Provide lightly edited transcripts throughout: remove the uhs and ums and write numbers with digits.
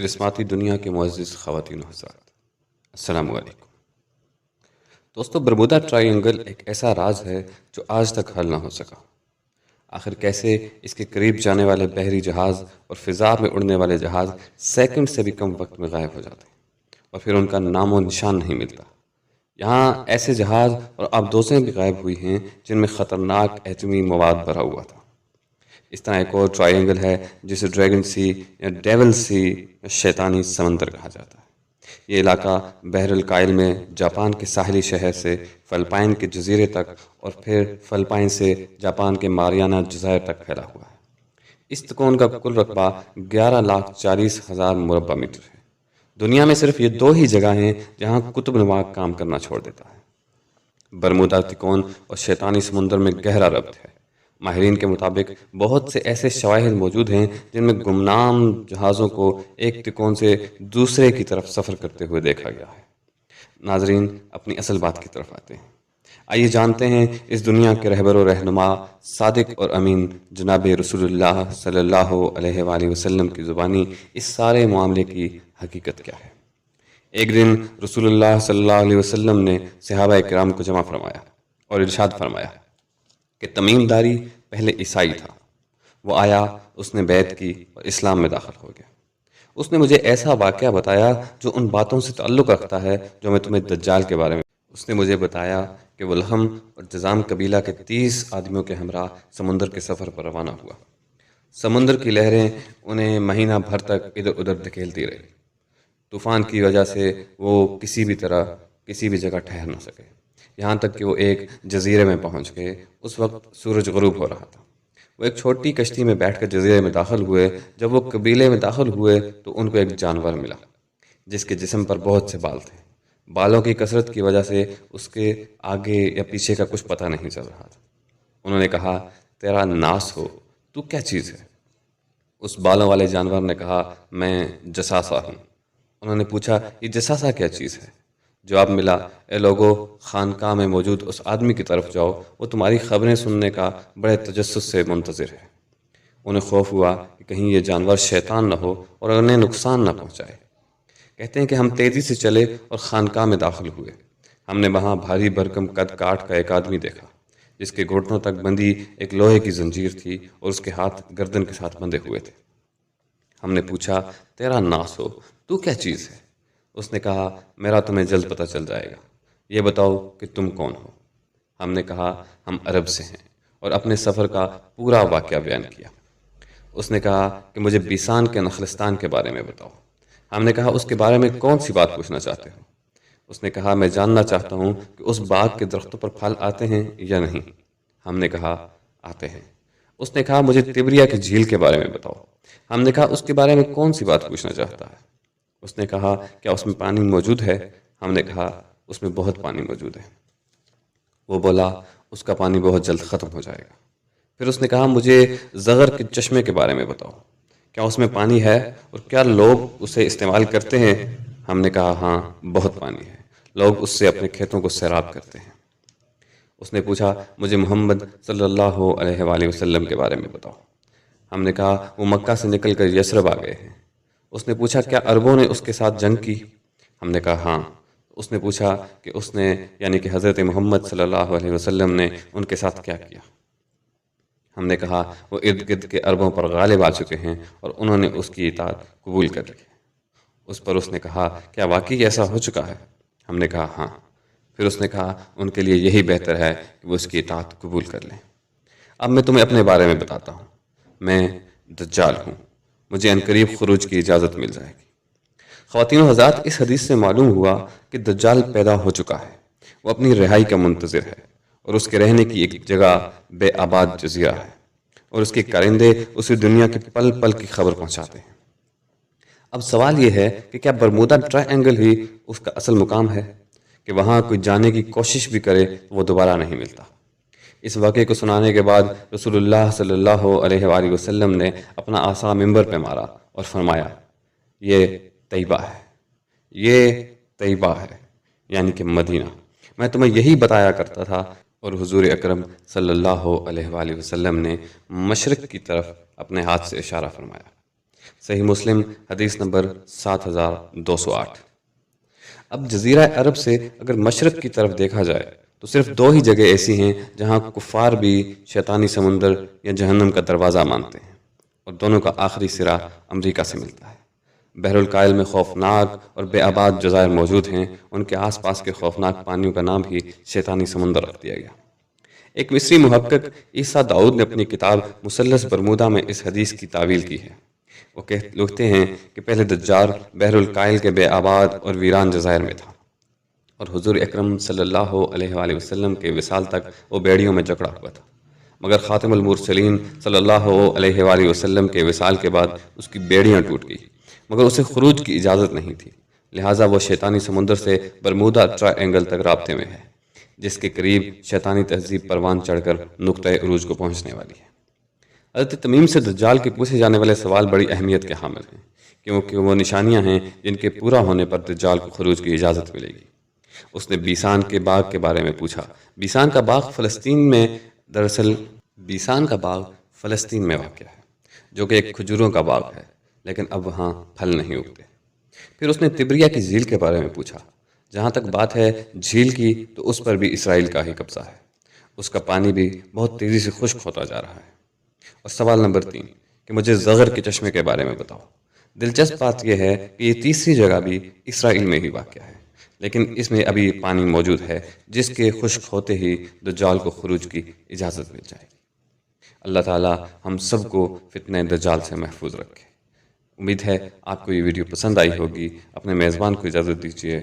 کرسماتی دنیا کے معزز خواتین و حضرات، السلام علیکم۔ دوستو، برمودا ٹرائی اینگل ایک ایسا راز ہے جو آج تک حل نہ ہو سکا۔ آخر کیسے اس کے قریب جانے والے بحری جہاز اور فضا میں اڑنے والے جہاز سیکنڈ سے بھی کم وقت میں غائب ہو جاتے ہیں اور پھر ان کا نام و نشان نہیں ملتا۔ یہاں ایسے جہاز اور آبدوزیں بھی غائب ہوئی ہیں جن میں خطرناک ایٹمی مواد بھرا ہوا تھا۔ اس طرح ایک اور ٹرائی اینگل ہے جسے ڈریگن سی یا ڈیول سی یا شیطانی سمندر کہا جاتا ہے۔ یہ علاقہ بحر الکاہل میں جاپان کے ساحلی شہر سے فلپائن کے جزیرے تک اور پھر فلپائن سے جاپان کے ماریانا جزائر تک پھیلا ہوا ہے۔ اس تکون کا کل رقبہ 11,40,000 مربع میٹر ہے۔ دنیا میں صرف یہ دو ہی جگہ ہیں جہاں قطب نما کام کرنا چھوڑ دیتا ہے۔ برمودا تکون اور شیطانی سمندر میں گہرا ربط ہے۔ ماہرین کے مطابق بہت سے ایسے شواہد موجود ہیں جن میں گمنام جہازوں کو ایک تکون سے دوسرے کی طرف سفر کرتے ہوئے دیکھا گیا ہے۔ ناظرین، اپنی اصل بات کی طرف آتے ہیں۔ آئیے جانتے ہیں اس دنیا کے رہبر و رہنما، صادق اور امین جناب رسول اللہ صلی اللہ علیہ وآلہ وسلم کی زبانی اس سارے معاملے کی حقیقت کیا ہے۔ ایک دن رسول اللہ صلی اللہ علیہ وسلم نے صحابہ کرام کو جمع فرمایا اور ارشاد فرمایا کہ تمیم داری پہلے عیسائی تھا، وہ آیا، اس نے بیعت کی اور اسلام میں داخل ہو گیا۔ اس نے مجھے ایسا واقعہ بتایا جو ان باتوں سے تعلق رکھتا ہے جو میں تمہیں دجال کے بارے میں۔ اس نے مجھے بتایا کہ وہ لحم اور جذام قبیلہ کے 30 آدمیوں کے ہمراہ سمندر کے سفر پر روانہ ہوا۔ سمندر کی لہریں انہیں مہینہ بھر تک ادھر ادھر دھکیلتی رہی۔ طوفان کی وجہ سے وہ کسی بھی طرح کسی بھی جگہ ٹھہر نہ سکے، یہاں تک کہ وہ ایک جزیرے میں پہنچ گئے۔ اس وقت سورج غروب ہو رہا تھا۔ وہ ایک چھوٹی کشتی میں بیٹھ کر جزیرے میں داخل ہوئے۔ جب وہ قبیلے میں داخل ہوئے تو ان کو ایک جانور ملا جس کے جسم پر بہت سے بال تھے۔ بالوں کی کثرت کی وجہ سے اس کے آگے یا پیچھے کا کچھ پتہ نہیں چل رہا تھا۔ انہوں نے کہا، تیرا ناس ہو، تو کیا چیز ہے؟ اس بالوں والے جانور نے کہا، میں جساسا ہوں۔ انہوں نے پوچھا، یہ جساسا کیا چیز ہے؟ جواب ملا، اے لوگو، خانقاہ میں موجود اس آدمی کی طرف جاؤ، وہ تمہاری خبریں سننے کا بڑے تجسس سے منتظر ہے۔ انہیں خوف ہوا کہ کہیں یہ جانور شیطان نہ ہو اور انہیں نقصان نہ پہنچائے۔ کہتے ہیں کہ ہم تیزی سے چلے اور خانقاہ میں داخل ہوئے۔ ہم نے وہاں بھاری بھرکم قد کاٹ کا ایک آدمی دیکھا جس کے گھٹنوں تک بندھی ایک لوہے کی زنجیر تھی اور اس کے ہاتھ گردن کے ساتھ بندھے ہوئے تھے۔ ہم نے پوچھا، تیرا ناس ہو، تو کیا چیز ہے؟ اس نے کہا، میرا تمہیں جلد پتہ چل جائے گا، یہ بتاؤ کہ تم کون ہو؟ ہم نے کہا، ہم عرب سے ہیں، اور اپنے سفر کا پورا واقعہ بیان کیا۔ اس نے کہا کہ مجھے بیسان کے نخلستان کے بارے میں بتاؤ۔ ہم نے کہا، اس کے بارے میں کون سی بات پوچھنا چاہتے ہو؟ اس نے کہا، میں جاننا چاہتا ہوں کہ اس باغ کے درختوں پر پھل آتے ہیں یا نہیں۔ ہم نے کہا، آتے ہیں۔ اس نے کہا، مجھے تبریا کی جھیل کے بارے میں بتاؤ۔ ہم نے کہا، اس کے بارے میں کون سی بات پوچھنا چاہتا ہے؟ اس نے کہا، کیا اس میں پانی موجود ہے؟ ہم نے کہا، اس میں بہت پانی موجود ہے۔ وہ بولا، اس کا پانی بہت جلد ختم ہو جائے گا۔ پھر اس نے کہا، مجھے زغر کے چشمے کے بارے میں بتاؤ، کیا اس میں پانی ہے اور کیا لوگ اسے استعمال کرتے ہیں؟ ہم نے کہا، ہاں، بہت پانی ہے، لوگ اس سے اپنے کھیتوں کو سیراب کرتے ہیں۔ اس نے پوچھا، مجھے محمد صلی اللہ علیہ وآلہ وسلم کے بارے میں بتاؤ۔ ہم نے کہا، وہ مکہ سے نکل کر یثرب آ گئے ہیں۔ اس نے پوچھا، کیا عربوں نے اس کے ساتھ جنگ کی؟ ہم نے کہا، ہاں۔ اس نے پوچھا کہ اس نے یعنی کہ حضرت محمد صلی اللہ علیہ وسلم نے ان کے ساتھ کیا کیا؟ ہم نے کہا، وہ ارد گرد کے عربوں پر غالب آ چکے ہیں اور انہوں نے اس کی اطاعت قبول کر لی۔ اس پر اس نے کہا، کیا واقعی ایسا ہو چکا ہے؟ ہم نے کہا، ہاں۔ پھر اس نے کہا، ان کے لیے یہی بہتر ہے کہ وہ اس کی اطاعت قبول کر لیں۔ اب میں تمہیں اپنے بارے میں بتاتا ہوں۔ میں دجال ہوں، مجھے عنقریب خروج کی اجازت مل جائے گی۔ خواتین و حضرات، اس حدیث سے معلوم ہوا کہ دجال پیدا ہو چکا ہے، وہ اپنی رہائی کا منتظر ہے اور اس کے رہنے کی ایک جگہ بے آباد جزیرہ ہے اور اس کے کارندے اسے دنیا کے پل پل کی خبر پہنچاتے ہیں۔ اب سوال یہ ہے کہ کیا برمودا ٹرائی اینگل ہی اس کا اصل مقام ہے کہ وہاں کوئی جانے کی کوشش بھی کرے تو وہ دوبارہ نہیں ملتا؟ اس واقعے کو سنانے کے بعد رسول اللہ صلی اللہ علیہ وآلہ وسلم نے اپنا عصا منبر پہ مارا اور فرمایا، یہ طیبہ ہے، یہ طیبہ ہے، یعنی کہ مدینہ۔ میں تمہیں یہی بتایا کرتا تھا۔ اور حضور اکرم صلی اللہ علیہ وآلہ وسلم نے مشرق کی طرف اپنے ہاتھ سے اشارہ فرمایا۔ صحیح مسلم حدیث نمبر 7208۔ اب جزیرہ عرب سے اگر مشرق کی طرف دیکھا جائے تو صرف دو ہی جگہ ایسی ہیں جہاں کفار بھی شیطانی سمندر یا جہنم کا دروازہ مانتے ہیں، اور دونوں کا آخری سرا امریکہ سے ملتا ہے۔ بحر الکاہل میں خوفناک اور بے آباد جزائر موجود ہیں، ان کے آس پاس کے خوفناک پانیوں کا نام ہی شیطانی سمندر رکھ دیا گیا۔ ایک مصری محقق عیسیٰ داؤد نے اپنی کتاب مثلث برمودا میں اس حدیث کی تعویل کی ہے۔ وہ لکھتے ہیں کہ پہلے دجال بحر الکاہل کے بے آباد اور ویران جزائر میں تھا، اور حضور اکرم صلی اللہ علیہ وآلہ وسلم کے وصال تک وہ بیڑیوں میں جکڑا ہوا تھا، مگر خاتم المرسلین صلی اللہ علیہ وآلہ وسلم کے وصال کے بعد اس کی بیڑیاں ٹوٹ گئی، مگر اسے خروج کی اجازت نہیں تھی، لہٰذا وہ شیطانی سمندر سے برمودا ٹرائی اینگل تک رابطے میں ہے، جس کے قریب شیطانی تہذیب پروان چڑھ کر نقطۂ عروج کو پہنچنے والی ہے۔ حضرت تمیم سے دجال کے پوچھے جانے والے سوال بڑی اہمیت کے حامل ہیں، کیونکہ وہ نشانیاں ہیں جن کے پورا ہونے پر دجال کو خروج کی اجازت ملے گی۔ اس نے بیسان کے باغ کے بارے میں پوچھا۔ بیسان کا باغ فلسطین میں واقع ہے، جو کہ ایک کھجوروں کا باغ ہے، لیکن اب وہاں پھل نہیں اگتے۔ پھر اس نے تبریہ کی جھیل کے بارے میں پوچھا۔ جہاں تک بات ہے جھیل کی تو اس پر بھی اسرائیل کا ہی قبضہ ہے، اس کا پانی بھی بہت تیزی سے خشک ہوتا جا رہا ہے۔ اور سوال نمبر 3 کہ مجھے زغر کے چشمے کے بارے میں بتاؤ۔ دلچسپ بات یہ ہے کہ یہ تیسری جگہ بھی اسرائیل میں ہی واقع ہے، لیکن اس میں ابھی پانی موجود ہے جس کے خشک ہوتے ہی دجال کو خروج کی اجازت مل جائے گی۔ اللہ تعالی ہم سب کو فتنہ دجال سے محفوظ رکھے۔ امید ہے آپ کو یہ ویڈیو پسند آئی ہوگی۔ اپنے میزبان کو اجازت دیجیے۔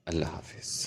اللہ حافظ۔